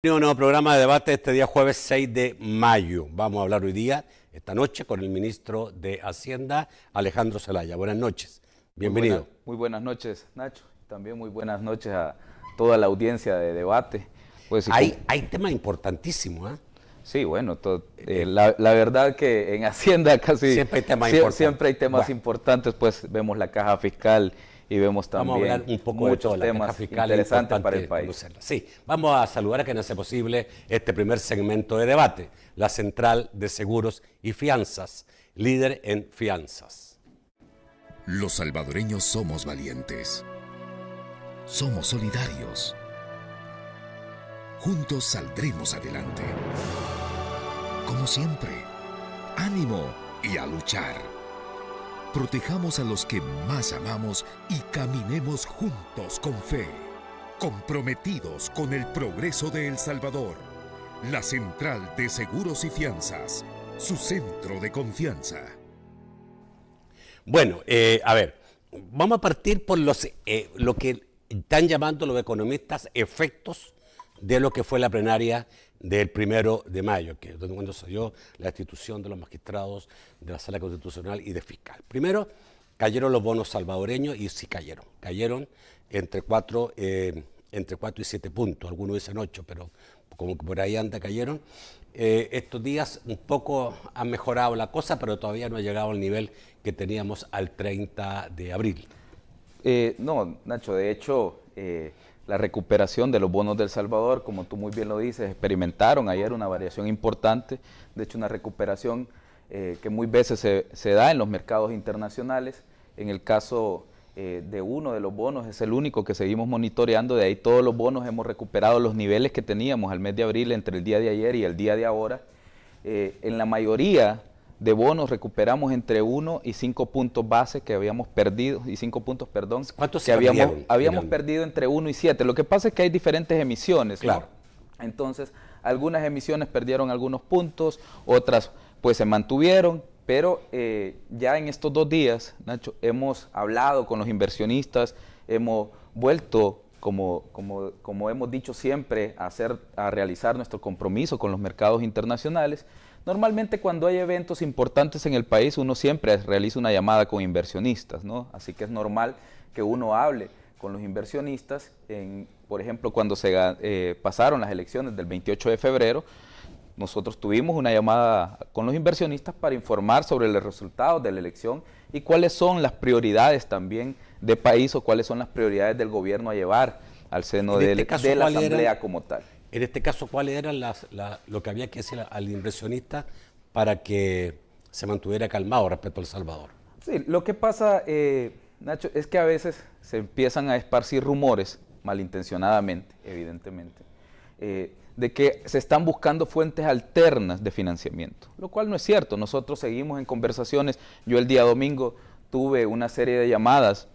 Un nuevo programa de debate este día jueves 6 de mayo. Vamos a hablar hoy día, esta noche, con el ministro de Hacienda, Alejandro Zelaya. Buenas noches, bienvenido. Muy buenas noches, Nacho. También muy buenas noches a toda la audiencia de debate. Pues, hay temas importantísimos, ¿eh? Sí, bueno, la verdad que en Hacienda casi siempre hay temas importantes, pues vemos la caja fiscal y vemos también vamos a hablar un poco muchos de temas interesantes para el país. Conocerla. Sí, vamos a saludar a quien hace posible este primer segmento de debate, la Central de Seguros y Fianzas, líder en fianzas. Los salvadoreños somos valientes, somos solidarios, juntos saldremos adelante. Como siempre, ánimo y a luchar. Protejamos a los que más amamos y caminemos juntos con fe, comprometidos con el progreso de El Salvador. La Central de Seguros y Fianzas, su centro de confianza. Bueno, a ver, vamos a partir por lo que están llamando los economistas efectos de lo que fue la plenaria del 1 de mayo, que es cuando se dio la destitución de los magistrados de la Sala Constitucional y de fiscal. Primero, cayeron los bonos salvadoreños y sí cayeron entre 4 y 7 puntos, algunos dicen 8, pero como que por ahí anda, cayeron. Estos días un poco han mejorado la cosa, pero todavía no ha llegado al nivel que teníamos al 30 de abril. No, Nacho, de hecho, la recuperación de los bonos de El Salvador, como tú muy bien lo dices, experimentaron ayer una variación importante, de hecho una recuperación que muy veces se da en los mercados internacionales. En el caso de uno de los bonos, es el único que seguimos monitoreando, de ahí todos los bonos hemos recuperado los niveles que teníamos al mes de abril entre el día de ayer y el día de ahora. En la mayoría de bonos recuperamos entre 1 y 5 puntos base que habíamos perdido, y 5 puntos, perdón, ¿cuántos que habíamos perdido entre 1 y 7. Lo que pasa es que hay diferentes emisiones, claro, ¿no? Entonces, algunas emisiones perdieron algunos puntos, otras pues se mantuvieron, pero ya en estos 2 días, Nacho, hemos hablado con los inversionistas, hemos vuelto, como hemos dicho siempre, a realizar nuestro compromiso con los mercados internacionales. Normalmente cuando hay eventos importantes en el país, uno siempre realiza una llamada con inversionistas, ¿no? Así que es normal que uno hable con los inversionistas. Por ejemplo, cuando se pasaron las elecciones del 28 de febrero, nosotros tuvimos una llamada con los inversionistas para informar sobre los resultados de la elección y cuáles son las prioridades también de país o cuáles son las prioridades del gobierno a llevar al seno de la Asamblea como tal. En este caso, ¿cuáles eran lo que había que decir al inversionista para que se mantuviera calmado respecto a El Salvador? Sí, lo que pasa, Nacho, es que a veces se empiezan a esparcir rumores, malintencionadamente, evidentemente, de que se están buscando fuentes alternas de financiamiento, lo cual no es cierto. Nosotros seguimos en conversaciones. Yo el día domingo tuve una serie de llamadas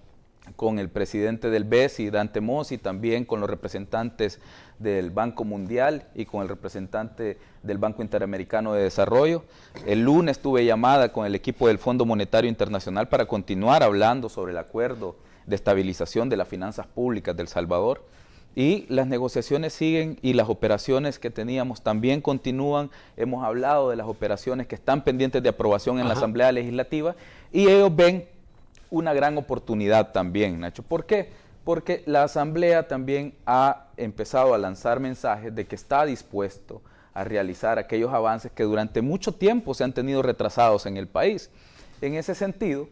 con el presidente del BESI, Dante Mossi, también con los representantes del Banco Mundial y con el representante del Banco Interamericano de Desarrollo. El lunes tuve llamada con el equipo del Fondo Monetario Internacional para continuar hablando sobre el acuerdo de estabilización de las finanzas públicas de El Salvador. Y las negociaciones siguen y las operaciones que teníamos también continúan. Hemos hablado de las operaciones que están pendientes de aprobación en la Asamblea Legislativa y ellos ven una gran oportunidad también, Nacho. ¿Por qué? Porque la Asamblea también ha empezado a lanzar mensajes de que está dispuesto a realizar aquellos avances que durante mucho tiempo se han tenido retrasados en el país. En ese sentido,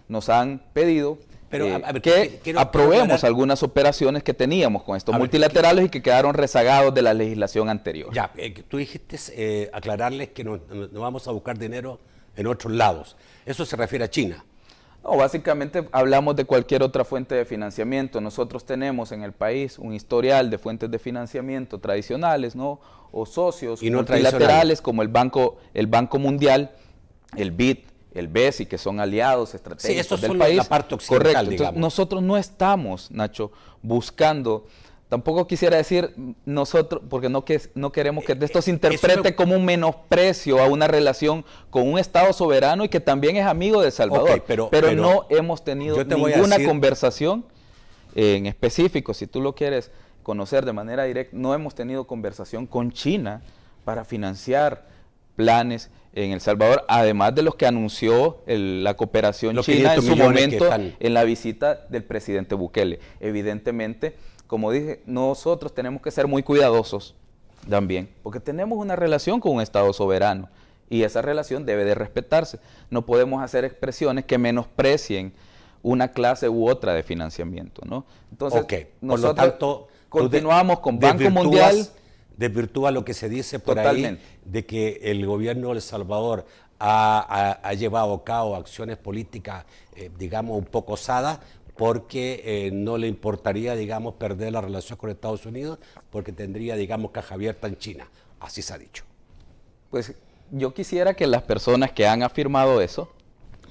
nos han pedido que aprobemos algunas operaciones que teníamos con estos multilaterales y que quedaron rezagados de la legislación anterior. Ya, tú dijiste aclararles que no vamos a buscar dinero en otros lados. Eso se refiere a China. No, básicamente hablamos de cualquier otra fuente de financiamiento. Nosotros tenemos en el país un historial de fuentes de financiamiento tradicionales, ¿no? O socios y no multilaterales como el Banco Mundial, el BID, el BESI, que son aliados estratégicos del país. La parte occidental, correcto. Entonces, nosotros no estamos, Nacho, buscando. Tampoco quisiera decir nosotros, porque no queremos que esto se interprete como un menosprecio a una relación con un Estado soberano y que también es amigo de El Salvador. Okay, pero no hemos tenido ninguna conversación en específico, si tú lo quieres conocer de manera directa, no hemos tenido conversación con China para financiar planes en El Salvador, además de los que anunció la cooperación los china en 500 su millones momento en la visita del presidente Bukele. Evidentemente, como dije, nosotros tenemos que ser muy cuidadosos también, porque tenemos una relación con un Estado soberano y esa relación debe de respetarse. No podemos hacer expresiones que menosprecien una clase u otra de financiamiento, ¿no? Entonces, por lo tanto, continuamos con Banco Mundial. Desvirtúa lo que se dice por Totalmente. ahí de que el gobierno de El Salvador ha llevado a cabo acciones políticas, digamos, un poco osadas, porque no le importaría, digamos, perder la relación con Estados Unidos, porque tendría, digamos, caja abierta en China. Así se ha dicho. Pues yo quisiera que las personas que han afirmado eso,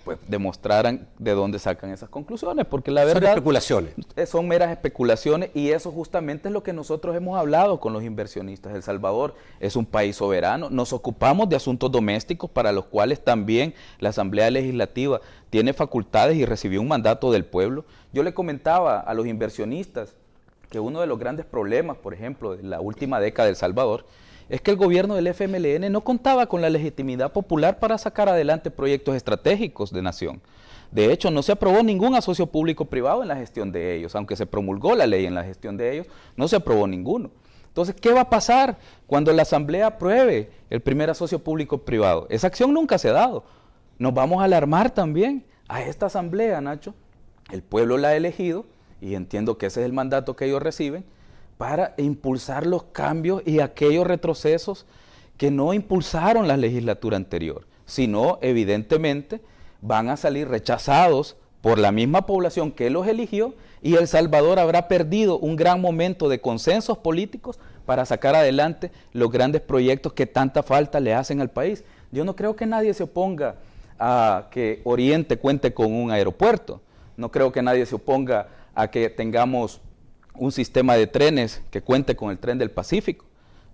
pues demostraran de dónde sacan esas conclusiones, porque la verdad... Son especulaciones. Son meras especulaciones y eso justamente es lo que nosotros hemos hablado con los inversionistas. El Salvador es un país soberano, nos ocupamos de asuntos domésticos para los cuales también la Asamblea Legislativa tiene facultades y recibió un mandato del pueblo. Yo le comentaba a los inversionistas que uno de los grandes problemas, por ejemplo, de la última década de El Salvador, es que el gobierno del FMLN no contaba con la legitimidad popular para sacar adelante proyectos estratégicos de nación. De hecho, no se aprobó ningún asocio público-privado en la gestión de ellos, aunque se promulgó la ley en la gestión de ellos, no se aprobó ninguno. Entonces, ¿qué va a pasar cuando la Asamblea apruebe el primer asocio público-privado? Esa acción nunca se ha dado. Nos vamos a alarmar también a esta Asamblea, Nacho. El pueblo la ha elegido, y entiendo que ese es el mandato que ellos reciben, para impulsar los cambios y aquellos retrocesos que no impulsaron la legislatura anterior, sino evidentemente van a salir rechazados por la misma población que los eligió y El Salvador habrá perdido un gran momento de consensos políticos para sacar adelante los grandes proyectos que tanta falta le hacen al país. Yo no creo que nadie se oponga a que Oriente cuente con un aeropuerto, no creo que nadie se oponga a que tengamos un sistema de trenes que cuente con el tren del Pacífico.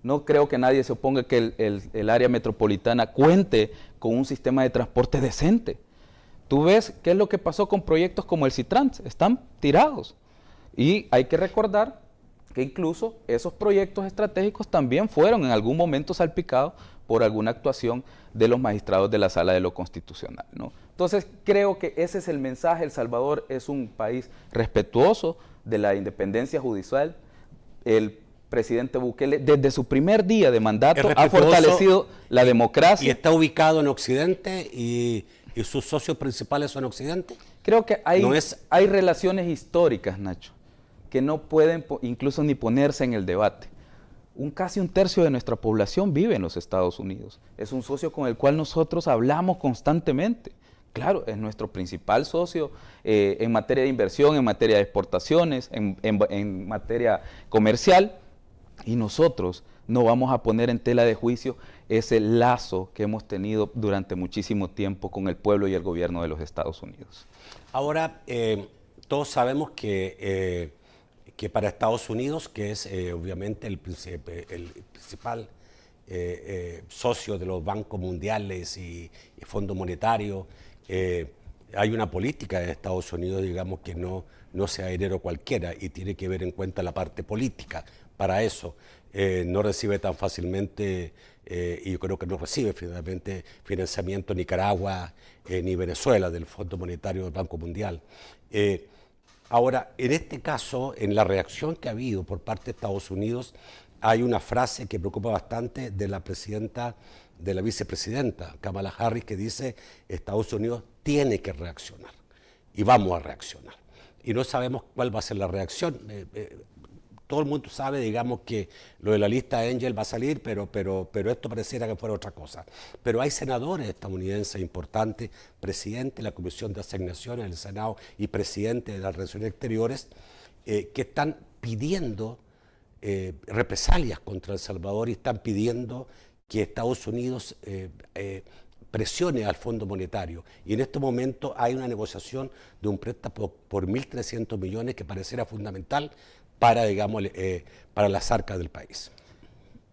No creo que nadie se oponga que el área metropolitana cuente con un sistema de transporte decente. Tú ves qué es lo que pasó con proyectos como el Citrans, están tirados. Y hay que recordar que incluso esos proyectos estratégicos también fueron en algún momento salpicados por alguna actuación de los magistrados de la Sala de lo Constitucional, ¿no? Entonces creo que ese es el mensaje. El Salvador es un país respetuoso de la independencia judicial. El presidente Bukele, desde su primer día de mandato, ha fortalecido la democracia. ¿Y está ubicado en Occidente y sus socios principales son Occidente? Creo que hay relaciones históricas, Nacho, que no pueden incluso ni ponerse en el debate. Casi un tercio de nuestra población vive en los Estados Unidos. Es un socio con el cual nosotros hablamos constantemente. Claro, es nuestro principal socio en materia de inversión, en materia de exportaciones, en materia comercial, y nosotros no vamos a poner en tela de juicio ese lazo que hemos tenido durante muchísimo tiempo con el pueblo y el gobierno de los Estados Unidos. Ahora, todos sabemos que para Estados Unidos, que es obviamente el principal socio de los bancos mundiales y Fondo Monetario, hay una política de Estados Unidos, digamos, que no sea dinero cualquiera y tiene que ver en cuenta la parte política. Para eso no recibe tan fácilmente, y yo creo que no recibe finalmente financiamiento Nicaragua ni Venezuela del Fondo Monetario del Banco Mundial. Ahora, en este caso, en la reacción que ha habido por parte de Estados Unidos, hay una frase que preocupa bastante de la vicepresidenta Kamala Harris, que dice: Estados Unidos tiene que reaccionar y vamos a reaccionar. Y no sabemos cuál va a ser la reacción. Todo el mundo sabe, digamos, que lo de la lista Angel va a salir, pero esto pareciera que fuera otra cosa. Pero hay senadores estadounidenses importantes, presidente de la Comisión de Asignaciones del Senado y presidente de las Relaciones Exteriores, que están pidiendo represalias contra El Salvador y están pidiendo que Estados Unidos presione al Fondo Monetario. Y en este momento hay una negociación de un préstamo por 1.300 millones que pareciera fundamental para, digamos, para las arcas del país.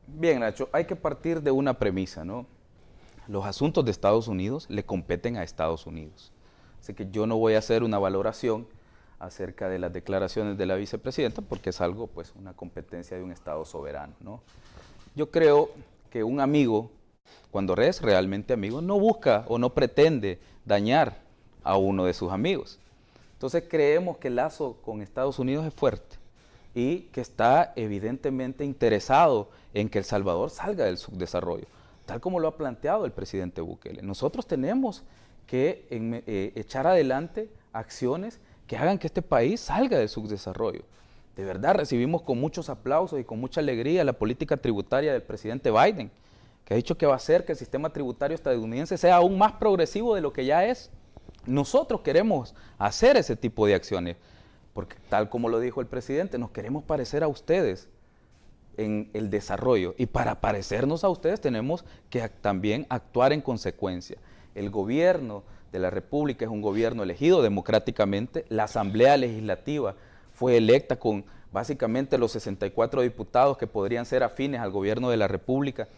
Bien, Nacho, hay que partir de una premisa, ¿no? Los asuntos de Estados Unidos le competen a Estados Unidos. Así que yo no voy a hacer una valoración acerca de las declaraciones de la vicepresidenta, porque es algo, pues, una competencia de un Estado soberano, ¿no? Yo creo que un amigo, cuando es realmente amigo, no busca o no pretende dañar a uno de sus amigos. Entonces creemos que el lazo con Estados Unidos es fuerte y que está evidentemente interesado en que El Salvador salga del subdesarrollo, tal como lo ha planteado el presidente Bukele. Nosotros tenemos que echar adelante acciones que hagan que este país salga del subdesarrollo. De verdad, recibimos con muchos aplausos y con mucha alegría la política tributaria del presidente Biden, que ha dicho que va a hacer que el sistema tributario estadounidense sea aún más progresivo de lo que ya es. Nosotros queremos hacer ese tipo de acciones, porque tal como lo dijo el presidente, nos queremos parecer a ustedes en el desarrollo, y para parecernos a ustedes tenemos que también actuar en consecuencia. El gobierno de la República es un gobierno elegido democráticamente, la Asamblea Legislativa fue electa con básicamente los 64 diputados que podrían ser afines al gobierno de la República,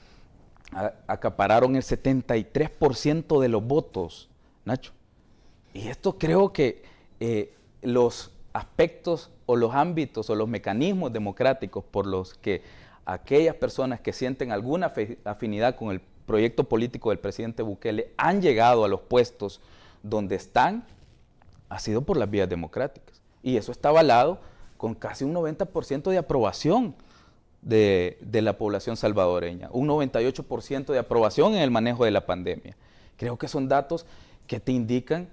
acapararon el 73% de los votos, Nacho. Y esto creo que los aspectos o los ámbitos o los mecanismos democráticos por los que aquellas personas que sienten alguna afinidad con el proyecto político del presidente Bukele han llegado a los puestos donde están, ha sido por las vías democráticas. Y eso está avalado con casi un 90% de aprobación de la población salvadoreña, un 98% de aprobación en el manejo de la pandemia. Creo que son datos que te indican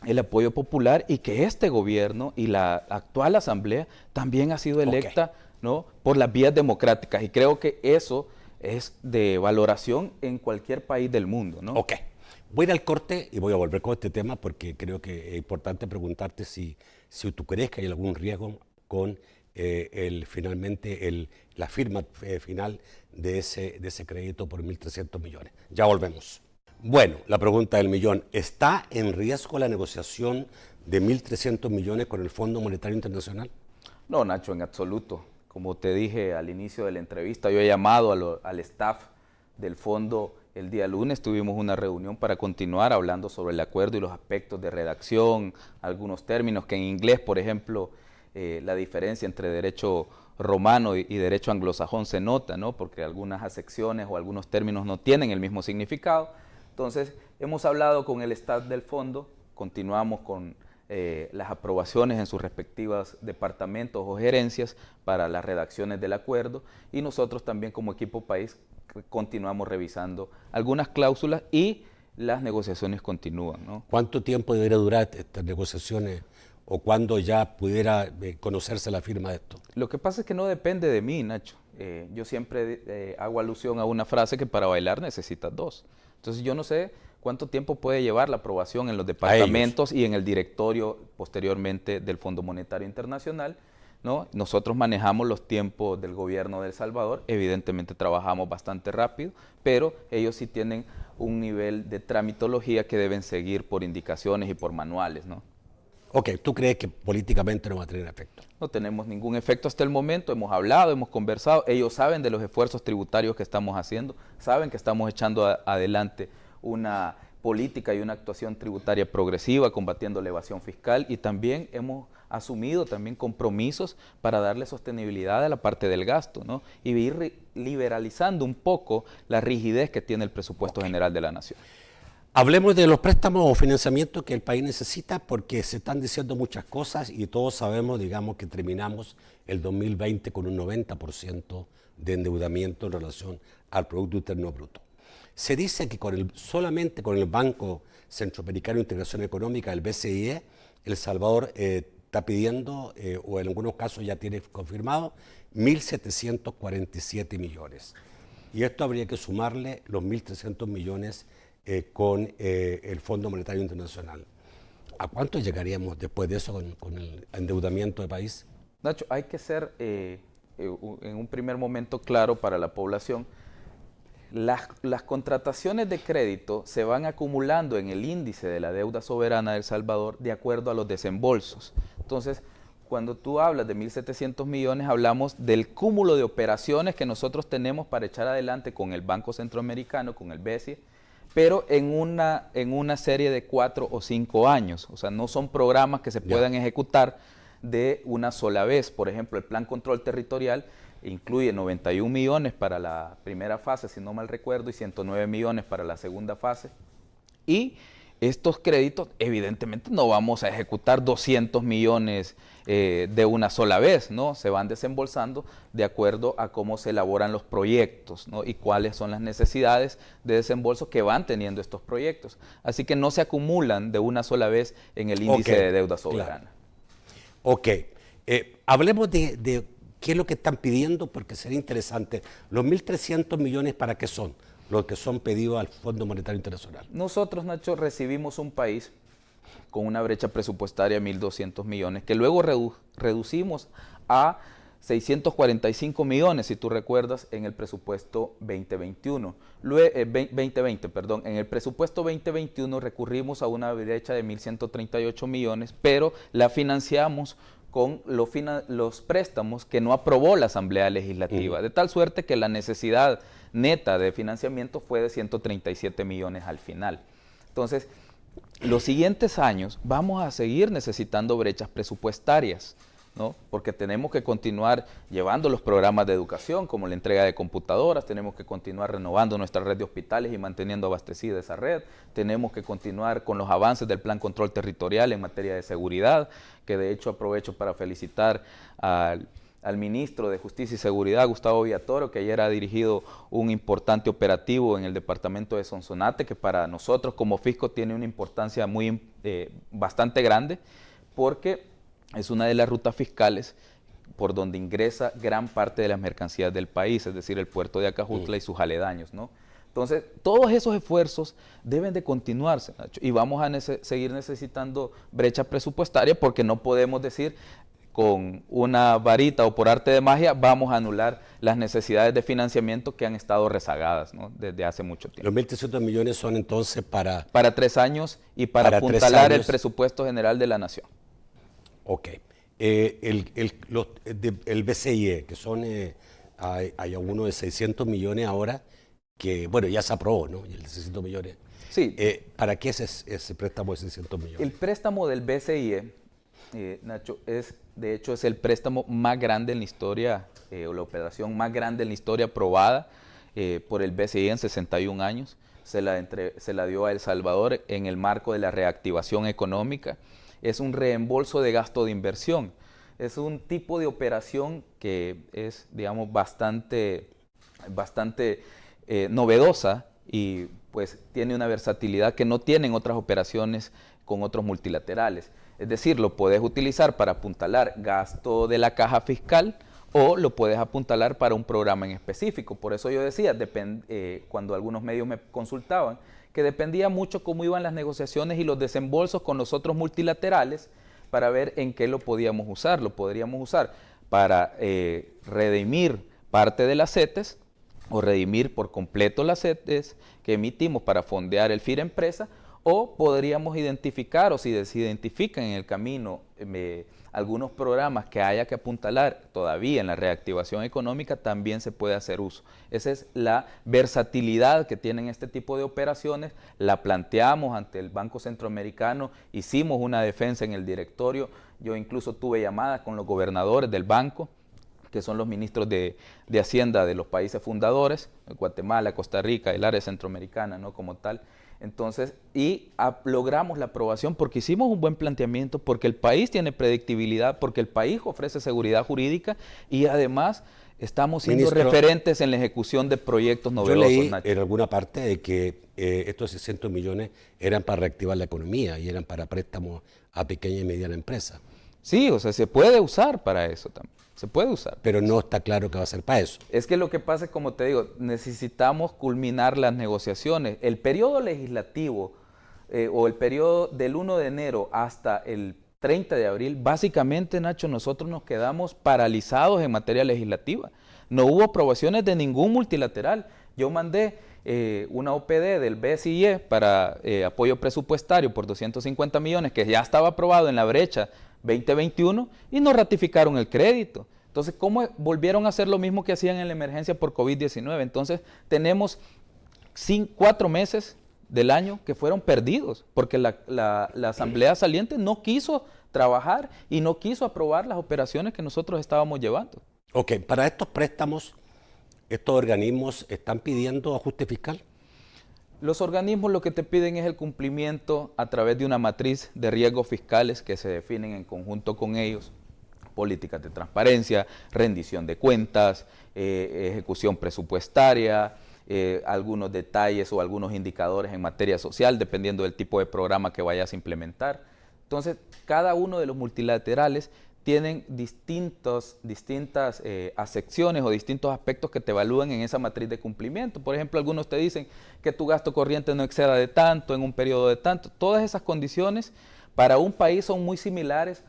el apoyo popular y que este gobierno y la actual asamblea también ha sido electa, ¿no?, por las vías democráticas, y creo que eso es de valoración en cualquier país del mundo, ¿no? Ok. Voy a ir al corte y voy a volver con este tema porque creo que es importante preguntarte si tú crees que hay algún riesgo con finalmente la firma final de ese crédito por 1.300 millones. Ya volvemos. Bueno, la pregunta del millón. ¿Está en riesgo la negociación de 1.300 millones con el Fondo Monetario Internacional? No, Nacho, en absoluto. Como te dije al inicio de la entrevista, yo he llamado al staff del fondo el día lunes, tuvimos una reunión para continuar hablando sobre el acuerdo y los aspectos de redacción, algunos términos que en inglés, por ejemplo, la diferencia entre derecho romano y derecho anglosajón se nota, ¿no?, porque algunas acepciones o algunos términos no tienen el mismo significado. Entonces, hemos hablado con el staff del fondo, continuamos con las aprobaciones en sus respectivos departamentos o gerencias para las redacciones del acuerdo, y nosotros también como equipo país continuamos revisando algunas cláusulas y las negociaciones continúan, ¿no? ¿Cuánto tiempo debería durar estas negociaciones o cuándo ya pudiera conocerse la firma de esto? Lo que pasa es que no depende de mí, Nacho. Yo siempre hago alusión a una frase que para bailar necesitas dos. Entonces yo no sé cuánto tiempo puede llevar la aprobación en los departamentos y en el directorio posteriormente del Fondo Monetario Internacional, ¿no? Nosotros manejamos los tiempos del gobierno de El Salvador, evidentemente trabajamos bastante rápido, pero ellos sí tienen un nivel de tramitología que deben seguir por indicaciones y por manuales, ¿no? Ok, ¿tú crees que políticamente no va a tener efecto? No tenemos ningún efecto hasta el momento, hemos hablado, hemos conversado, ellos saben de los esfuerzos tributarios que estamos haciendo, saben que estamos echando adelante una política y una actuación tributaria progresiva, combatiendo la evasión fiscal, y también hemos asumido también compromisos para darle sostenibilidad a la parte del gasto, ¿no?, y ir liberalizando un poco la rigidez que tiene el presupuesto general de la nación. Hablemos de los préstamos o financiamientos que el país necesita, porque se están diciendo muchas cosas y todos sabemos, digamos, que terminamos el 2020 con un 90% de endeudamiento en relación al Producto Interno Bruto. Se dice que solamente con el Banco Centroamericano de Integración Económica, el BCIE, El Salvador está pidiendo, o en algunos casos ya tiene confirmado, 1.747 millones. Y esto habría que sumarle los 1.300 millones con el Fondo Monetario Internacional. ¿A cuánto llegaríamos después de eso con el endeudamiento del país? Nacho, hay que ser en un primer momento claro para la población. Las contrataciones de crédito se van acumulando en el índice de la deuda soberana de El Salvador de acuerdo a los desembolsos. Entonces, cuando tú hablas de 1.700 millones, hablamos del cúmulo de operaciones que nosotros tenemos para echar adelante con el Banco Centroamericano, con el BCE, pero en una serie de 4 o 5 años. O sea, no son programas que se puedan ejecutar de una sola vez. Por ejemplo, el Plan Control Territorial incluye 91 millones para la primera fase, si no mal recuerdo, y 109 millones para la segunda fase. Y estos créditos, evidentemente, no vamos a ejecutar 200 millones de una sola vez, ¿no? Se van desembolsando de acuerdo a cómo se elaboran los proyectos, ¿no? Y cuáles son las necesidades de desembolso que van teniendo estos proyectos. Así que no se acumulan de una sola vez en el índice de deuda soberana. Claro. Ok. Hablemos de qué es lo que están pidiendo, porque sería interesante. Los 1.300 millones, ¿para qué son? Los que son pedidos al Fondo Monetario Internacional. Nosotros, Nacho, recibimos un país con una brecha presupuestaria de 1.200 millones, que luego reducimos a 645 millones, si tú recuerdas, en el presupuesto 2021. 2020, perdón. En el presupuesto 2021 recurrimos a una brecha de 1.138 millones, pero la financiamos con los préstamos que no aprobó la Asamblea Legislativa, de tal suerte que la necesidad neta de financiamiento fue de 137 millones al final. Entonces, los siguientes años vamos a seguir necesitando brechas presupuestarias, ¿no? Porque tenemos que continuar llevando los programas de educación, como la entrega de computadoras, tenemos que continuar renovando nuestra red de hospitales y manteniendo abastecida esa red, tenemos que continuar con los avances del Plan Control Territorial en materia de seguridad, que de hecho aprovecho para felicitar al ministro de Justicia y Seguridad, Gustavo Villatoro, que ayer ha dirigido un importante operativo en el departamento de Sonsonate, que para nosotros como fisco tiene una importancia bastante grande, porque es una de las rutas fiscales por donde ingresa gran parte de las mercancías del país, es decir, el puerto de Acajutla y sus aledaños, ¿no? Entonces, todos esos esfuerzos deben de continuarse, Nacho, y vamos a seguir necesitando brecha presupuestaria, porque no podemos decir con una varita o por arte de magia vamos a anular las necesidades de financiamiento que han estado rezagadas, ¿no? Desde hace mucho tiempo. Los 1.300 millones son entonces para 3 años y para apuntalar el presupuesto general de la nación. Ok. El BCIE, que son, hay uno de 600 millones ahora, que bueno, ya se aprobó, ¿no? Y el de 600 millones. Sí. ¿Para qué es ese préstamo de 600 millones? El préstamo del BCIE, Nacho, de hecho es el préstamo más grande en la historia, o la operación más grande en la historia aprobada por el BCIE en 61 años. Se la dio a El Salvador en el marco de la reactivación económica. Es un reembolso de gasto de inversión. Es un tipo de operación que es, digamos, bastante novedosa y pues tiene una versatilidad que no tienen otras operaciones con otros multilaterales. Es decir, lo puedes utilizar para apuntalar gasto de la caja fiscal o lo puedes apuntalar para un programa en específico. Por eso yo decía, cuando algunos medios me consultaban, que dependía mucho cómo iban las negociaciones y los desembolsos con los otros multilaterales para ver en qué lo podíamos usar. Lo podríamos usar para redimir parte de las CETES o redimir por completo las CETES que emitimos para fondear el FIRA Empresa, o podríamos identificar, o si se identifican en el camino algunos programas que haya que apuntalar todavía en la reactivación económica, también se puede hacer uso. Esa es la versatilidad que tienen este tipo de operaciones. La planteamos ante el Banco Centroamericano, hicimos una defensa en el directorio, yo incluso tuve llamadas con los gobernadores del banco, que son los ministros de Hacienda de los países fundadores, Guatemala, Costa Rica, el área centroamericana, ¿no? Como tal. Entonces, logramos la aprobación porque hicimos un buen planteamiento, porque el país tiene predictibilidad, porque el país ofrece seguridad jurídica y además estamos siendo referentes en la ejecución de proyectos novedosos. Yo leí en alguna parte de que estos 600 millones eran para reactivar la economía y eran para préstamos a pequeña y mediana empresa. Sí, o sea, se puede usar para eso también. Se puede usar. Pero no está claro que va a ser para eso. Es que lo que pasa es, como te digo, necesitamos culminar las negociaciones. El periodo legislativo o el periodo del 1 de enero hasta el 30 de abril, básicamente, Nacho, nosotros nos quedamos paralizados en materia legislativa. No hubo aprobaciones de ningún multilateral. Yo mandé una OPD del BCIE para apoyo presupuestario por 250 millones, que ya estaba aprobado en la brecha 2021 y no ratificaron el crédito. Entonces, ¿cómo volvieron a hacer lo mismo que hacían en la emergencia por COVID-19? Entonces, tenemos 4 meses del año que fueron perdidos, porque la asamblea saliente no quiso trabajar y no quiso aprobar las operaciones que nosotros estábamos llevando. Ok, para estos préstamos, ¿estos organismos están pidiendo ajuste fiscal? Los organismos lo que te piden es el cumplimiento a través de una matriz de riesgos fiscales que se definen en conjunto con ellos, políticas de transparencia, rendición de cuentas, ejecución presupuestaria, algunos detalles o algunos indicadores en materia social, dependiendo del tipo de programa que vayas a implementar. Entonces, cada uno de los multilaterales tienen distintas acepciones o distintos aspectos que te evalúan en esa matriz de cumplimiento. Por ejemplo, algunos te dicen que tu gasto corriente no exceda de tanto en un periodo de tanto. Todas esas condiciones para un país son muy similares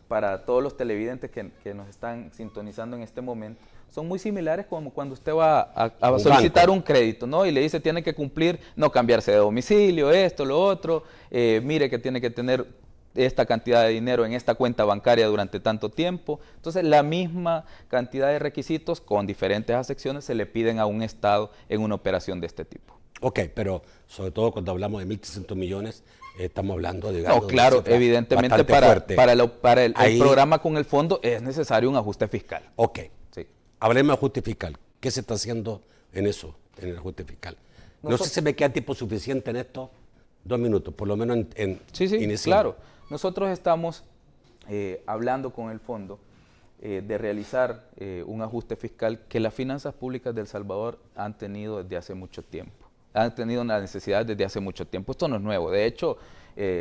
para todos los televidentes que nos están sintonizando en este momento. Son muy similares como cuando usted va a solicitar un crédito, ¿no? Y le dice tiene que cumplir, no cambiarse de domicilio, esto, lo otro, mire que tiene que tener esta cantidad de dinero en esta cuenta bancaria durante tanto tiempo. Entonces, la misma cantidad de requisitos con diferentes acepciones se le piden a un Estado en una operación de este tipo. Ok, pero sobre todo cuando hablamos de 1.300 millones, estamos hablando de gastos. No, claro, evidentemente para el programa con el fondo es necesario un ajuste fiscal. Ok, sí. Hablemos de ajuste fiscal. ¿Qué se está haciendo en eso, en el ajuste fiscal? No sé si me queda tiempo suficiente en esto, 2 minutos, por lo menos en sí, claro. Nosotros estamos hablando con el fondo de realizar un ajuste fiscal que las finanzas públicas de El Salvador han tenido desde hace mucho tiempo. Han tenido una necesidad desde hace mucho tiempo. Esto no es nuevo. De hecho,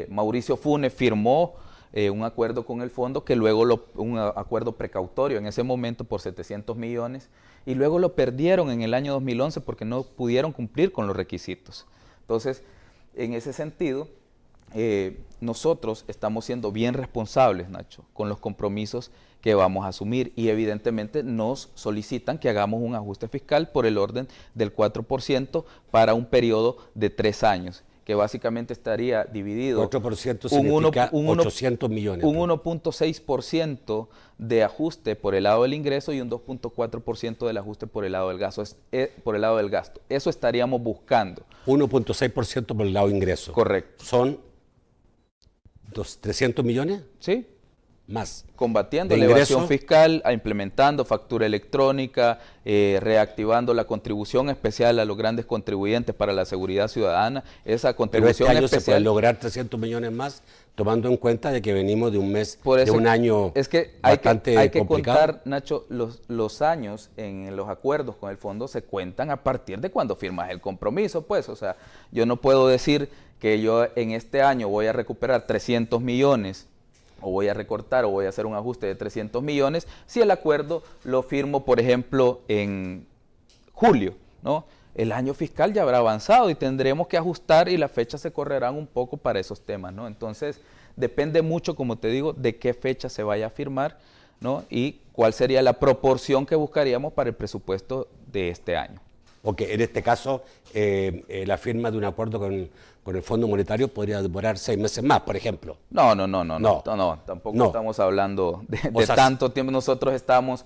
Mauricio Funes firmó un acuerdo con el fondo, que luego un acuerdo precautorio en ese momento por 700 millones, y luego lo perdieron en el año 2011 porque no pudieron cumplir con los requisitos. Entonces, en ese sentido, nosotros estamos siendo bien responsables, Nacho, con los compromisos que vamos a asumir, y evidentemente nos solicitan que hagamos un ajuste fiscal por el orden del 4% para un periodo de 3 años, que básicamente estaría dividido 4% significa 800 millones. Un 1.6% de ajuste por el lado del ingreso y un 2.4% del ajuste por el lado del gasto. Eso estaríamos buscando. 1.6% por el lado de ingreso. Correcto. ¿Son 300 millones? Sí. Más. Combatiendo la evasión fiscal, implementando factura electrónica, reactivando la contribución especial a los grandes contribuyentes para la seguridad ciudadana. Esa contribución Pero este año especial, se puede lograr 300 millones más, tomando en cuenta de que venimos de un mes, de un año es que bastante complicado. Hay que contar, Nacho, los años en los acuerdos con el fondo se cuentan a partir de cuando firmas el compromiso, pues. O sea, yo no puedo decir que yo en este año voy a recuperar 300 millones o voy a recortar o voy a hacer un ajuste de 300 millones si el acuerdo lo firmo, por ejemplo, en julio, ¿no? El año fiscal ya habrá avanzado y tendremos que ajustar y las fechas se correrán un poco para esos temas, ¿no? Entonces, depende mucho, como te digo, de qué fecha se vaya a firmar, ¿no? Y cuál sería la proporción que buscaríamos para el presupuesto de este año. Ok, en este caso, la firma de un acuerdo con el Fondo Monetario podría demorar 6 meses más, por ejemplo. No, tampoco estamos hablando de tanto tiempo. Nosotros estamos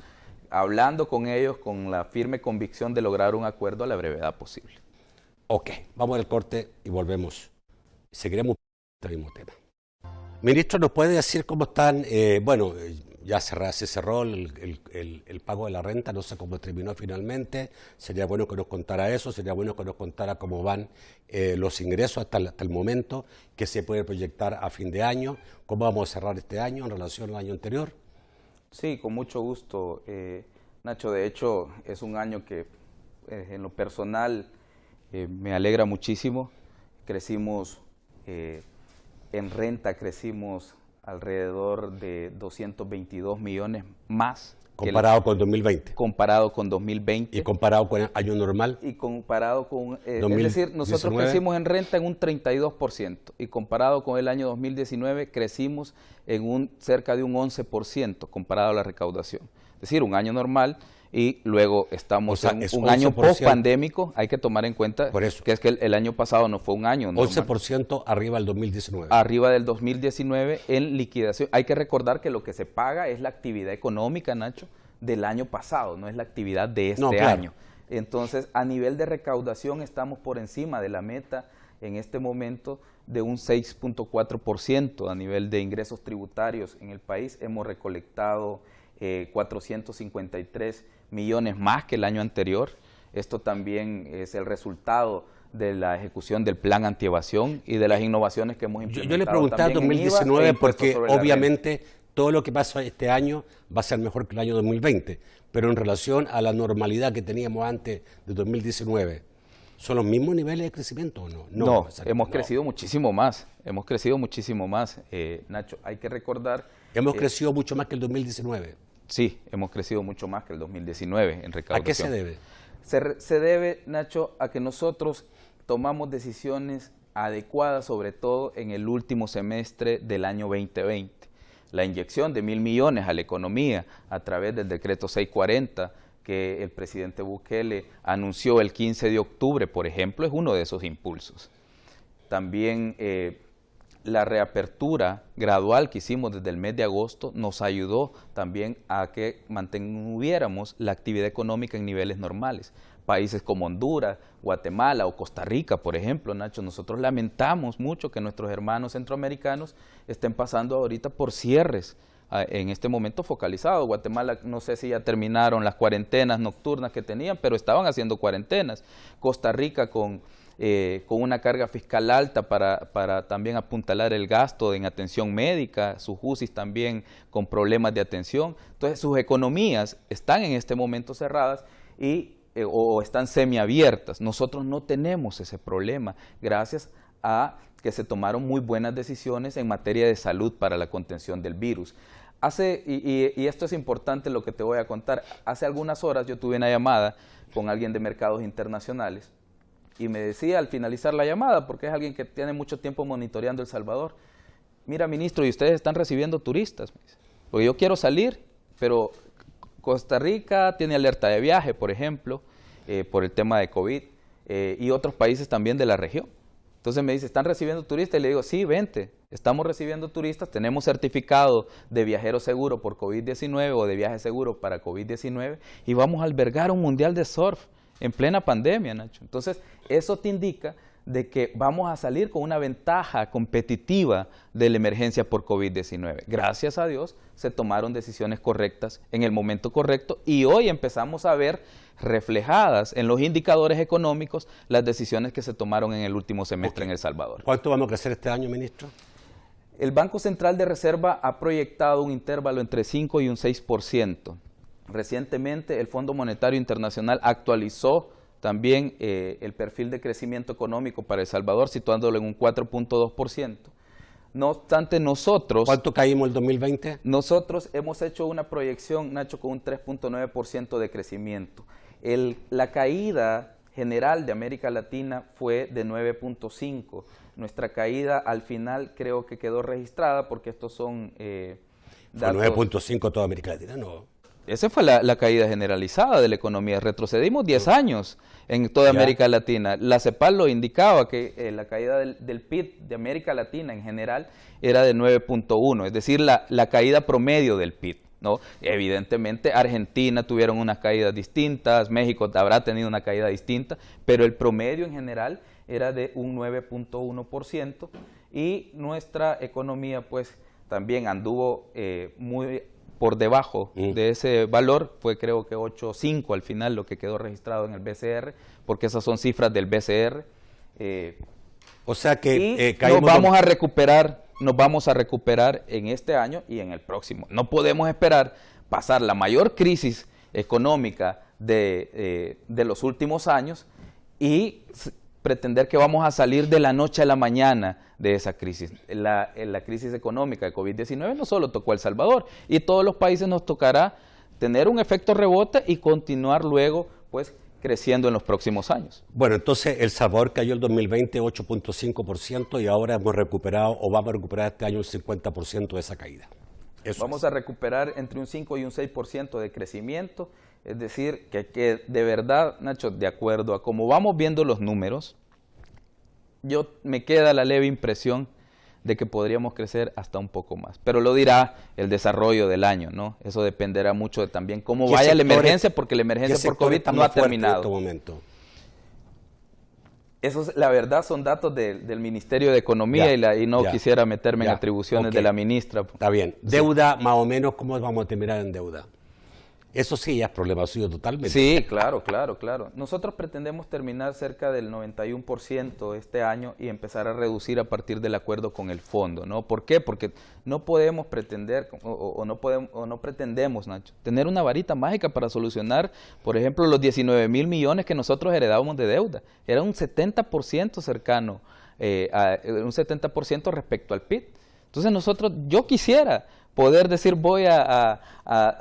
hablando con ellos con la firme convicción de lograr un acuerdo a la brevedad posible. Ok, vamos al corte y volvemos. Seguiremos con este mismo tema. Ministro, ¿nos puede decir cómo están? Ya se cerró el pago de la renta, no sé cómo terminó finalmente. Sería bueno que nos contara eso, sería bueno que nos contara cómo van los ingresos hasta el momento, qué se puede proyectar a fin de año, cómo vamos a cerrar este año en relación al año anterior. Sí, con mucho gusto, Nacho. De hecho, es un año que en lo personal me alegra muchísimo. Crecimos en renta, crecimos alrededor de 222 millones más. Comparado con 2020. Comparado con 2020. Y comparado con el año normal. Y comparado con, es decir, nosotros crecimos en renta en un 32%. Y comparado con el año 2019, crecimos en cerca de un 11% comparado a la recaudación. Es decir, un año normal. Y luego estamos en un año post-pandémico. Hay que tomar en cuenta que es que el año pasado no fue un año normal. 11% arriba del 2019. Arriba del 2019 en liquidación. Hay que recordar que lo que se paga es la actividad económica, Nacho, del año pasado, no es la actividad de este año. Entonces, a nivel de recaudación estamos por encima de la meta en este momento de un 6.4% a nivel de ingresos tributarios en el país. Hemos recolectado 453 millones más que el año anterior. Esto también es el resultado de la ejecución del plan antievasión y de las innovaciones que hemos implementado. Yo le preguntaba en 2019 porque obviamente todo lo que pasa este año va a ser mejor que el año 2020, pero en relación a la normalidad que teníamos antes de 2019, ¿son los mismos niveles de crecimiento o no? No, hemos crecido muchísimo más, Nacho, hay que recordar... ¿Hemos crecido mucho más que el 2019? Sí, hemos crecido mucho más que el 2019 en recaudación. ¿A qué se debe? Se debe, Nacho, a que nosotros tomamos decisiones adecuadas, sobre todo en el último semestre del año 2020. La inyección de 1.000 millones a la economía a través del decreto 640 que el presidente Bukele anunció el 15 de octubre, por ejemplo, es uno de esos impulsos. También la reapertura gradual que hicimos desde el mes de agosto nos ayudó también a que mantuviéramos la actividad económica en niveles normales. Países como Honduras, Guatemala o Costa Rica, por ejemplo, Nacho, nosotros lamentamos mucho que nuestros hermanos centroamericanos estén pasando ahorita por cierres en este momento focalizado. Guatemala, no sé si ya terminaron las cuarentenas nocturnas que tenían, pero estaban haciendo cuarentenas. Costa Rica con una carga fiscal alta para también apuntalar el gasto en atención médica, sus UCIs también con problemas de atención. Entonces, sus economías están en este momento cerradas o están semiabiertas. Nosotros no tenemos ese problema, gracias a que se tomaron muy buenas decisiones en materia de salud para la contención del virus. Y esto es importante lo que te voy a contar. Hace algunas horas yo tuve una llamada con alguien de mercados internacionales y me decía al finalizar la llamada, porque es alguien que tiene mucho tiempo monitoreando El Salvador: mira, ministro, ¿y ustedes están recibiendo turistas? Porque yo quiero salir, pero Costa Rica tiene alerta de viaje, por ejemplo, por el tema de COVID, y otros países también de la región. Entonces me dice, ¿están recibiendo turistas? Y le digo, sí, vente, estamos recibiendo turistas, tenemos certificado de viajero seguro por COVID-19 o de viaje seguro para COVID-19 y vamos a albergar un mundial de surf en plena pandemia, Nacho. Entonces, eso te indica de que vamos a salir con una ventaja competitiva de la emergencia por COVID-19. Gracias a Dios se tomaron decisiones correctas en el momento correcto y hoy empezamos a ver reflejadas en los indicadores económicos las decisiones que se tomaron en el último semestre en El Salvador. ¿Cuánto vamos a crecer este año, ministro? El Banco Central de Reserva ha proyectado un intervalo entre 5 y un 6%. Recientemente el Fondo Monetario Internacional actualizó también el perfil de crecimiento económico para El Salvador, situándolo en un 4.2%. No obstante, nosotros... ¿Cuánto caímos el 2020? Nosotros hemos hecho una proyección, Nacho, con un 3.9% de crecimiento. La caída general de América Latina fue de 9.5%. Nuestra caída al final creo que quedó registrada porque estos son datos... 9.5% toda América Latina, no. Esa fue la caída generalizada de la economía. Retrocedimos 10 años en toda América Latina. La CEPAL lo indicaba que la caída del PIB de América Latina en general era de 9.1, es decir, la caída promedio del PIB, ¿no? Evidentemente Argentina tuvieron unas caídas distintas, México habrá tenido una caída distinta, pero el promedio en general era de un 9.1% y nuestra economía pues también anduvo muy por debajo de ese valor, fue creo que 8.5 al final lo que quedó registrado en el BCR, porque esas son cifras del BCR. O sea que nos vamos a recuperar en este año y en el próximo. No podemos esperar pasar la mayor crisis económica de los últimos años y pretender que vamos a salir de la noche a la mañana de esa crisis. La crisis económica de COVID-19 no solo tocó a El Salvador, y todos los países nos tocará tener un efecto rebote y continuar luego pues creciendo en los próximos años. Bueno, entonces El Salvador cayó el 2020 8.5% y ahora hemos recuperado o vamos a recuperar este año el 50% de esa caída. Vamos a recuperar entre un 5 y un 6% de crecimiento. Es decir, que de verdad, Nacho, de acuerdo a cómo vamos viendo los números, me queda la leve impresión de que podríamos crecer hasta un poco más. Pero lo dirá el desarrollo del año, ¿no? Eso dependerá mucho de también cómo vaya la emergencia, porque la emergencia por COVID no ha terminado. En este momento? Eso, la verdad, son datos del Ministerio de Economía y no quisiera meterme en atribuciones de la ministra. Está bien. Deuda, más o menos, ¿cómo vamos a terminar en deuda? Eso sí ya es problema suyo totalmente. Sí, claro. Nosotros pretendemos terminar cerca del 91% este año y empezar a reducir a partir del acuerdo con el fondo, ¿no? ¿Por qué? Porque no podemos pretender, no pretendemos, Nacho, tener una varita mágica para solucionar, por ejemplo, los 19.000 millones que nosotros heredábamos de deuda. Era un 70% cercano, un 70% respecto al PIB. Entonces yo quisiera poder decir voy a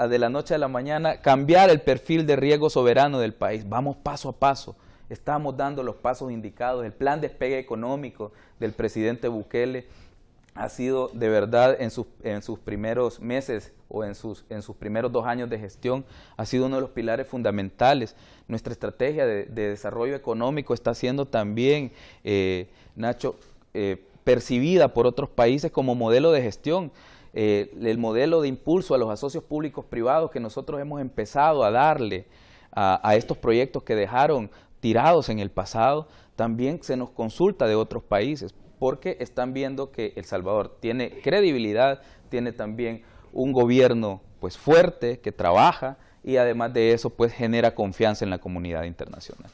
de la noche a la mañana cambiar el perfil de riesgo soberano del país. Vamos paso a paso, estamos dando los pasos indicados. El plan despegue económico del presidente Bukele ha sido de verdad en sus primeros meses o en sus primeros 2 años de gestión, ha sido uno de los pilares fundamentales. Nuestra estrategia de desarrollo económico está siendo también, Nacho, percibida por otros países como modelo de gestión. El modelo de impulso a los asocios públicos privados que nosotros hemos empezado a darle a estos proyectos que dejaron tirados en el pasado, también se nos consulta de otros países, porque están viendo que El Salvador tiene credibilidad, tiene también un gobierno pues fuerte, que trabaja, y además de eso pues genera confianza en la comunidad internacional.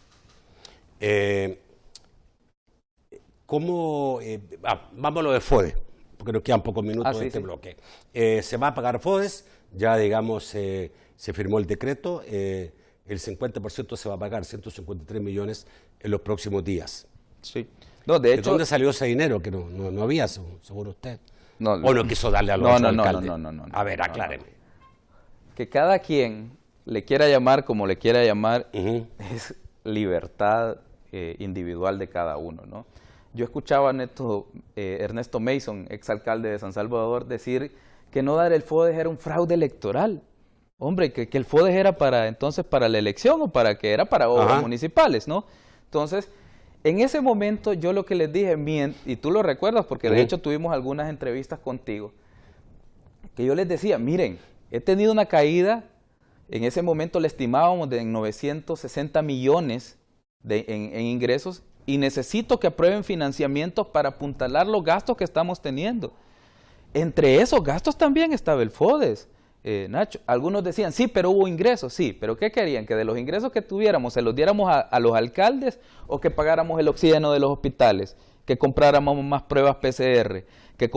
Vamos a lo de FODES, porque nos quedan pocos minutos de este bloque. Se va a pagar FODES, ya digamos se firmó el decreto, el 50% se va a pagar, 153 millones en los próximos días. Sí. No, de hecho, ¿de dónde salió ese dinero que no había, según usted? No, ¿O no quiso darle a los otros alcaldes? No. A ver, acláreme. Que cada quien le quiera llamar como le quiera llamar, es libertad individual de cada uno, ¿no? Yo escuchaba a Ernesto Mason, exalcalde de San Salvador, decir que no dar el FODES era un fraude electoral. Hombre, que el FODES era entonces para la elección o para que era para obras municipales, ¿no? Entonces, en ese momento yo lo que les dije, y tú lo recuerdas porque de hecho tuvimos algunas entrevistas contigo, que yo les decía, miren, he tenido una caída, en ese momento le estimábamos de 960 millones en ingresos, y necesito que aprueben financiamientos para apuntalar los gastos que estamos teniendo. Entre esos gastos también estaba el FODES, Nacho. Algunos decían, sí, pero hubo ingresos, sí, pero ¿qué querían? ¿Que de los ingresos que tuviéramos se los diéramos a los alcaldes o que pagáramos el oxígeno de los hospitales, que compráramos más pruebas PCR, que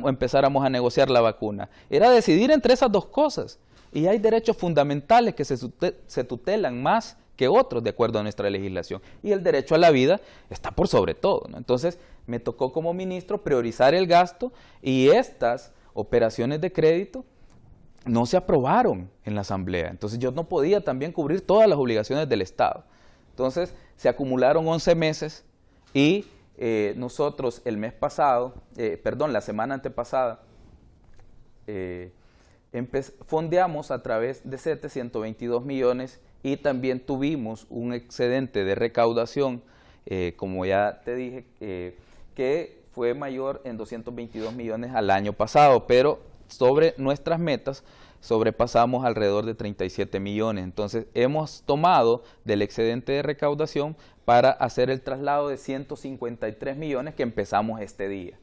empezáramos a negociar la vacuna? Era decidir entre esas dos cosas. Y hay derechos fundamentales que se tutelan más que otros, de acuerdo a nuestra legislación. Y el derecho a la vida está por sobre todo, ¿no? Entonces, me tocó como ministro priorizar el gasto y estas operaciones de crédito no se aprobaron en la Asamblea. Entonces, yo no podía también cubrir todas las obligaciones del Estado. Entonces, se acumularon 11 meses y nosotros el mes pasado, la semana antepasada, fondeamos a través de CETES 122 millones y también tuvimos un excedente de recaudación, como ya te dije, que fue mayor en 222 millones al año pasado, pero sobre nuestras metas sobrepasamos alrededor de 37 millones. Entonces hemos tomado del excedente de recaudación para hacer el traslado de 153 millones que empezamos este día.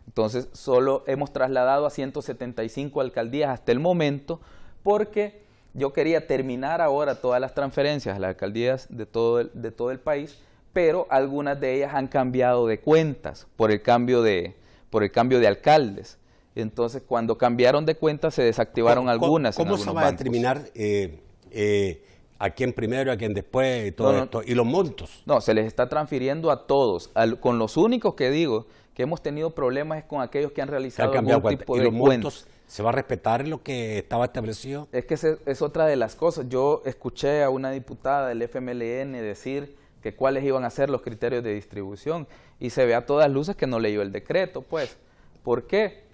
Entonces solo hemos trasladado a 175 alcaldías hasta el momento, porque yo quería terminar ahora todas las transferencias a las alcaldías de todo el país, pero algunas de ellas han cambiado de cuentas por el cambio de alcaldes. Entonces, cuando cambiaron de cuentas, se desactivaron algunas. ¿Cómo se va a determinar a quién primero, a quién después, todo esto? ¿Y los montos? No, se les está transfiriendo a todos. Con los únicos que digo que hemos tenido problemas es con aquellos que han realizado algún tipo de cuentas. ¿Se va a respetar lo que estaba establecido? Es que es otra de las cosas. Yo escuché a una diputada del FMLN decir que cuáles iban a ser los criterios de distribución y se ve a todas luces que no leyó el decreto, pues. ¿Por qué?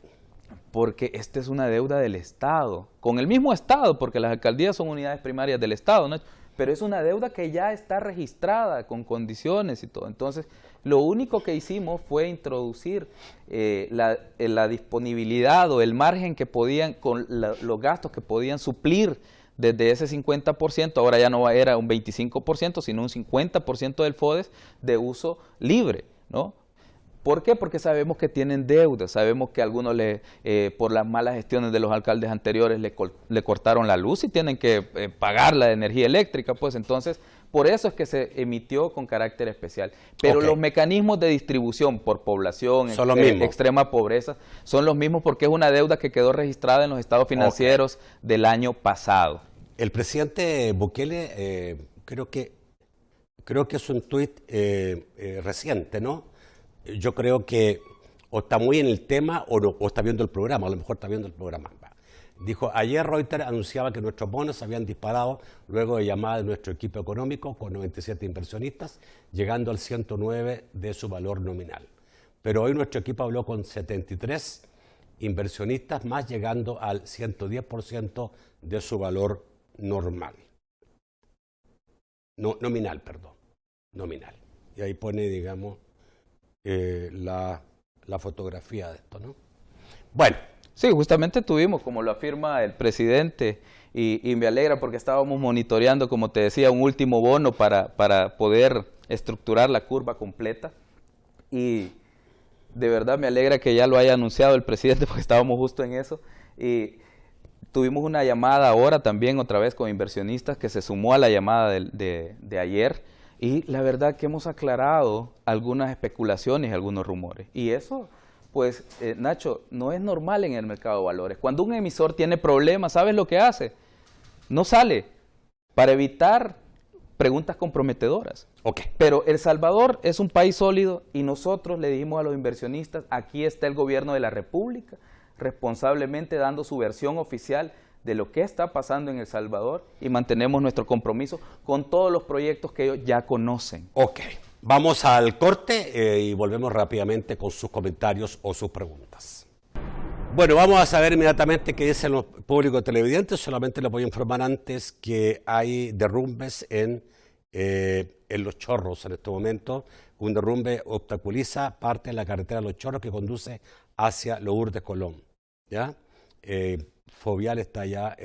Porque esta es una deuda del Estado, con el mismo Estado, porque las alcaldías son unidades primarias del Estado, ¿no? pero es una deuda que ya está registrada con condiciones y todo. Entonces, lo único que hicimos fue introducir la disponibilidad o el margen que podían, con los gastos que podían suplir desde ese 50%, ahora ya no era un 25%, sino un 50% del FODES de uso libre, ¿no? ¿Por qué? Porque sabemos que tienen deudas, sabemos que algunos por las malas gestiones de los alcaldes anteriores le cortaron la luz y tienen que pagar la energía eléctrica, pues entonces por eso es que se emitió con carácter especial. Pero los mecanismos de distribución por población, extrema pobreza, son los mismos porque es una deuda que quedó registrada en los estados financieros del año pasado. El presidente Bukele, creo que es un tuit reciente, ¿no? Yo creo que o está muy en el tema o está viendo el programa, a lo mejor está viendo el programa. Dijo, ayer Reuters anunciaba que nuestros bonos se habían disparado luego de llamada de nuestro equipo económico con 97 inversionistas, llegando al 109 de su valor nominal. Pero hoy nuestro equipo habló con 73 inversionistas más, llegando al 110% de su valor normal. Nominal, perdón. Nominal. Y ahí pone, digamos, la fotografía de esto, ¿no? Bueno. Sí, justamente tuvimos, como lo afirma el presidente, y me alegra porque estábamos monitoreando, como te decía, un último bono para poder estructurar la curva completa. Y de verdad me alegra que ya lo haya anunciado el presidente porque estábamos justo en eso. Y tuvimos una llamada ahora también otra vez con inversionistas que se sumó a la llamada de ayer. Y la verdad que hemos aclarado algunas especulaciones y algunos rumores. Y eso, pues, Nacho, no es normal en el mercado de valores. Cuando un emisor tiene problemas, ¿sabes lo que hace? No sale para evitar preguntas comprometedoras. Pero El Salvador es un país sólido y nosotros le dijimos a los inversionistas, aquí está el gobierno de la República, responsablemente dando su versión oficial de lo que está pasando en El Salvador y mantenemos nuestro compromiso con todos los proyectos que ellos ya conocen. Vamos al corte y volvemos rápidamente con sus comentarios o sus preguntas. Bueno, vamos a saber inmediatamente qué dicen los públicos televidentes. Solamente les voy a informar antes que hay derrumbes en Los Chorros en este momento. Un derrumbe obstaculiza parte de la carretera Los Chorros que conduce hacia Lourdes Colón, ¿ya? Fovial está ya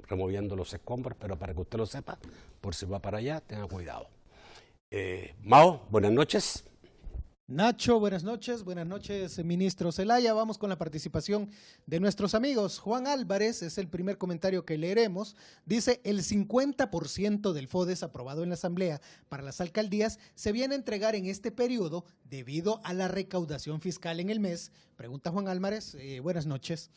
removiendo los escombros, pero para que usted lo sepa, por si va para allá, tenga cuidado. Mao, buenas noches. Nacho, buenas noches, ministro Zelaya. Vamos con la participación de nuestros amigos. Juan Álvarez, es el primer comentario que leeremos, dice: el 50% del FODES aprobado en la Asamblea para las alcaldías se viene a entregar en este periodo debido a la recaudación fiscal en el mes. Pregunta Juan Álvarez, buenas noches.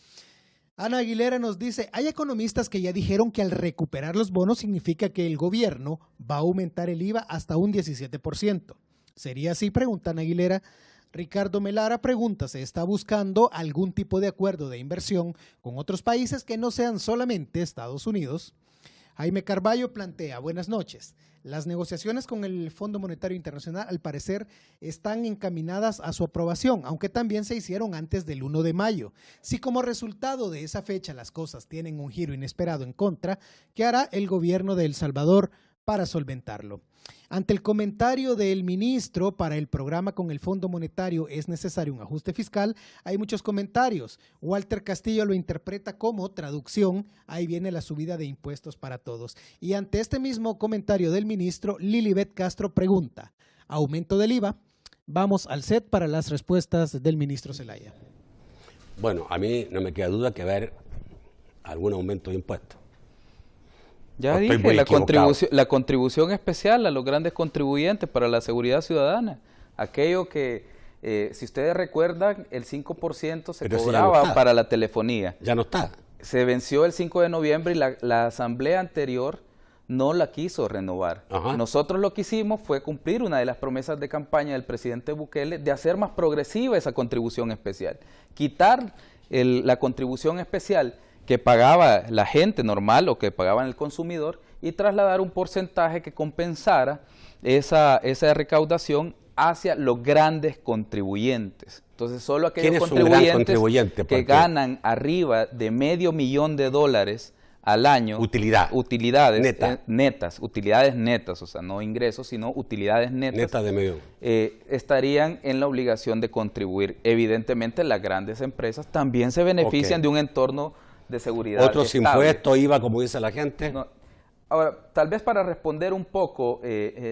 Ana Aguilera nos dice: hay economistas que ya dijeron que al recuperar los bonos significa que el gobierno va a aumentar el IVA hasta un 17%. ¿Sería así? Pregunta Ana Aguilera. Ricardo Melara pregunta: ¿se está buscando algún tipo de acuerdo de inversión con otros países que no sean solamente Estados Unidos? Jaime Carballo plantea: buenas noches. Las negociaciones con el Fondo Monetario Internacional al parecer están encaminadas a su aprobación, aunque también se hicieron antes del 1 de mayo. Si como resultado de esa fecha las cosas tienen un giro inesperado en contra, ¿qué hará el gobierno de El Salvador para solventarlo? Ante el comentario del ministro, para el programa con el Fondo Monetario es necesario un ajuste fiscal, hay muchos comentarios. Walter Castillo lo interpreta como traducción: ahí viene la subida de impuestos para todos. Y ante este mismo comentario del ministro, Lilibet Castro pregunta: ¿aumento del IVA? Vamos al set para las respuestas del ministro Zelaya. Bueno, a mí no me queda duda que va a haber algún aumento de impuestos. Ya dije, la contribución especial a los grandes contribuyentes para la seguridad ciudadana. Aquello que, si ustedes recuerdan, el 5% se cobraba para la telefonía. Ya no está. Se venció el 5 de noviembre y la asamblea anterior no la quiso renovar. Nosotros lo que hicimos fue cumplir una de las promesas de campaña del presidente Bukele de hacer más progresiva esa contribución especial. Quitar la contribución especial que pagaba la gente normal o que pagaba el consumidor y trasladar un porcentaje que compensara esa recaudación hacia los grandes contribuyentes. Entonces, solo aquellos contribuyentes que ganan arriba de $500,000 al año, utilidades netas, utilidades netas, o sea, no ingresos, sino utilidades netas de medio, estarían en la obligación de contribuir. Evidentemente, las grandes empresas también se benefician de un entorno de seguridad otros estable. Impuestos, IVA, como dice la gente. No. Ahora, tal vez para responder un poco,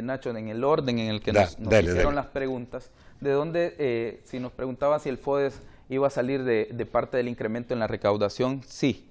Nacho, en el orden en el que nos hicieron las preguntas, de dónde, si nos preguntaban si el FODES iba a salir de parte del incremento en la recaudación, sí,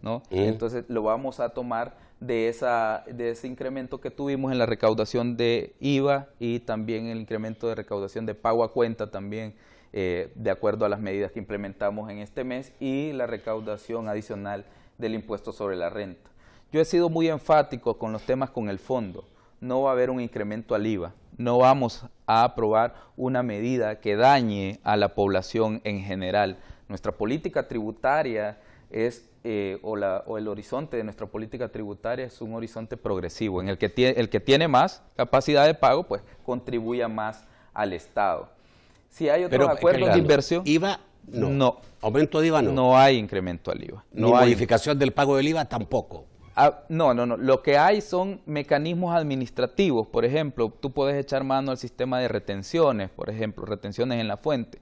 ¿no? Entonces lo vamos a tomar de ese incremento que tuvimos en la recaudación de IVA y también el incremento de recaudación de pago a cuenta también, de acuerdo a las medidas que implementamos en este mes, y la recaudación adicional del impuesto sobre la renta. Yo he sido muy enfático con los temas con el fondo. No va a haber un incremento al IVA. No vamos a aprobar una medida que dañe a la población en general. Nuestra política tributaria es, o el horizonte de nuestra política tributaria es un horizonte progresivo, en el que tiene más capacidad de pago, pues contribuya más al Estado. Si hay otros acuerdos de inversión... ¿IVA? No. ¿Aumento de IVA? No. No hay incremento al IVA. ¿Ni modificación del pago del IVA? Tampoco. No. Lo que hay son mecanismos administrativos. Por ejemplo, tú puedes echar mano al sistema de retenciones, por ejemplo, retenciones en la fuente.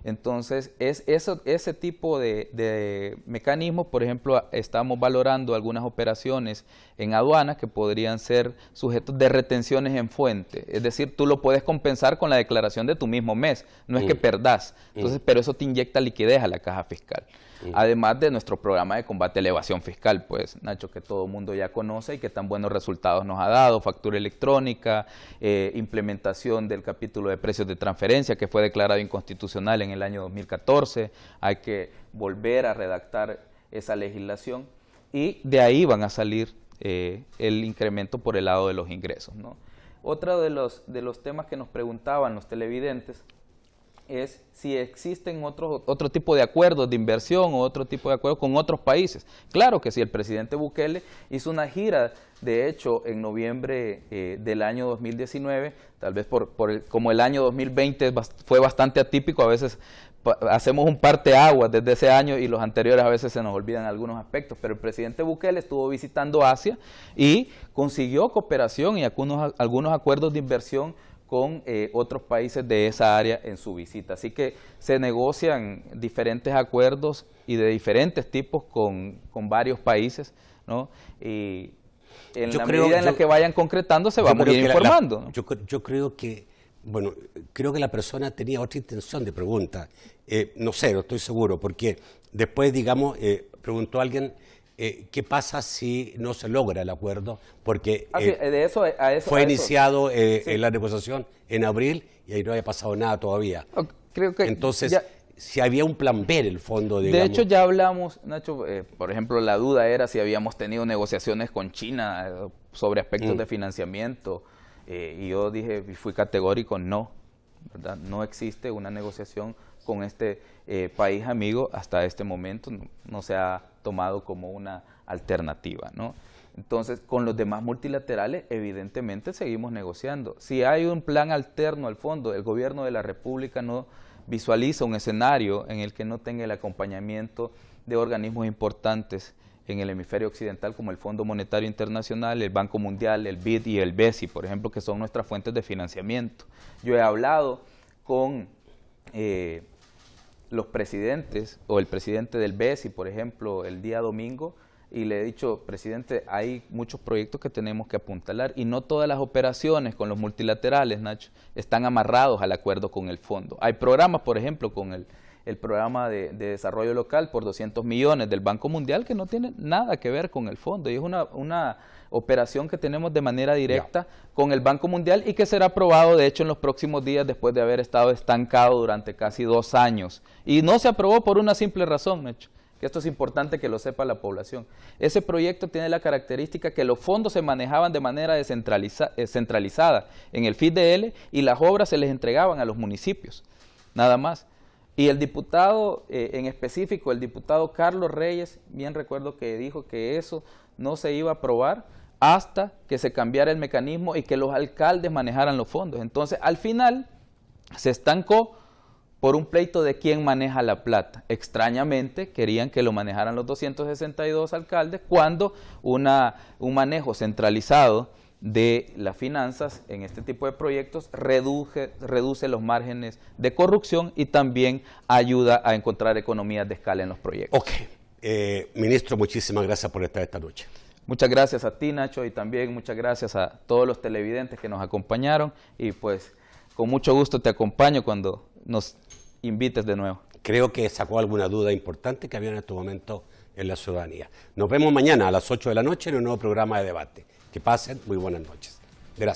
Entonces, ese tipo de mecanismos, por ejemplo, estamos valorando algunas operaciones en aduanas que podrían ser sujetos de retenciones en fuente. Es decir, tú lo puedes compensar con la declaración de tu mismo mes, no es que perdás. Entonces, pero eso te inyecta liquidez a la caja fiscal. Además de nuestro programa de combate a la evasión fiscal, pues, Nacho, que todo el mundo ya conoce y que tan buenos resultados nos ha dado, factura electrónica, implementación del capítulo de precios de transferencia que fue declarado inconstitucional en el año 2014, hay que volver a redactar esa legislación y de ahí van a salir el incremento por el lado de los ingresos, ¿no? Otro de los temas que nos preguntaban los televidentes es si existen otro tipo de acuerdos de inversión o otro tipo de acuerdos con otros países. Claro que sí, el presidente Bukele hizo una gira, de hecho, en noviembre del año 2019, tal vez como el año 2020 fue bastante atípico, a veces hacemos un parteaguas desde ese año y los anteriores a veces se nos olvidan algunos aspectos, pero el presidente Bukele estuvo visitando Asia y consiguió cooperación y algunos acuerdos de inversión con otros países de esa área en su visita. Así que se negocian diferentes acuerdos y de diferentes tipos con varios países, ¿no? Y en la medida en la que vayan concretando se vamos a ir informando, ¿no? Yo creo que, bueno, creo que la persona tenía otra intención de pregunta. No sé, no estoy seguro, porque después, digamos, preguntó alguien, ¿qué pasa si no se logra el acuerdo? Porque fue iniciado en la negociación en abril y ahí no había pasado nada todavía. Creo que entonces, si había un plan B en el fondo, digamos. De hecho, ya hablamos, Nacho, por ejemplo, la duda era si habíamos tenido negociaciones con China sobre aspectos de financiamiento, y yo fui categórico, no, ¿verdad? No existe una negociación con este país amigo hasta este momento, no se ha tomado como una alternativa, ¿no? Entonces, con los demás multilaterales, evidentemente seguimos negociando. Si hay un plan alterno al fondo, el gobierno de la República no visualiza un escenario en el que no tenga el acompañamiento de organismos importantes en el hemisferio occidental como el Fondo Monetario Internacional, el Banco Mundial, el BID y el BESI, por ejemplo, que son nuestras fuentes de financiamiento. Yo he hablado con los presidentes o el presidente del BESI, por ejemplo, el día domingo, y le he dicho, presidente, hay muchos proyectos que tenemos que apuntalar y no todas las operaciones con los multilaterales, Nacho, están amarrados al acuerdo con el fondo. Hay programas, por ejemplo, con el programa de desarrollo local por 200 millones del Banco Mundial que no tiene nada que ver con el fondo y es una operación que tenemos de manera directa con el Banco Mundial y que será aprobado, de hecho, en los próximos días después de haber estado estancado durante casi 2 años. Y no se aprobó por una simple razón, Nacho, que esto es importante que lo sepa la población. Ese proyecto tiene la característica que los fondos se manejaban de manera centralizada en el FIDL y las obras se les entregaban a los municipios, nada más. Y el diputado, en específico, el diputado Carlos Reyes, bien recuerdo que dijo que eso no se iba a aprobar hasta que se cambiara el mecanismo y que los alcaldes manejaran los fondos. Entonces, al final, se estancó por un pleito de quién maneja la plata. Extrañamente querían que lo manejaran los 262 alcaldes cuando un manejo centralizado de las finanzas en este tipo de proyectos reduce los márgenes de corrupción y también ayuda a encontrar economías de escala en los proyectos. Ok. Ministro, muchísimas gracias por estar esta noche. Muchas gracias a ti, Nacho, y también muchas gracias a todos los televidentes que nos acompañaron y pues con mucho gusto te acompaño cuando nos invites de nuevo. Creo que sacó alguna duda importante que había en este momento en la ciudadanía. Nos vemos mañana a las 8 de la noche en un nuevo programa de debate. Que pasen muy buenas noches.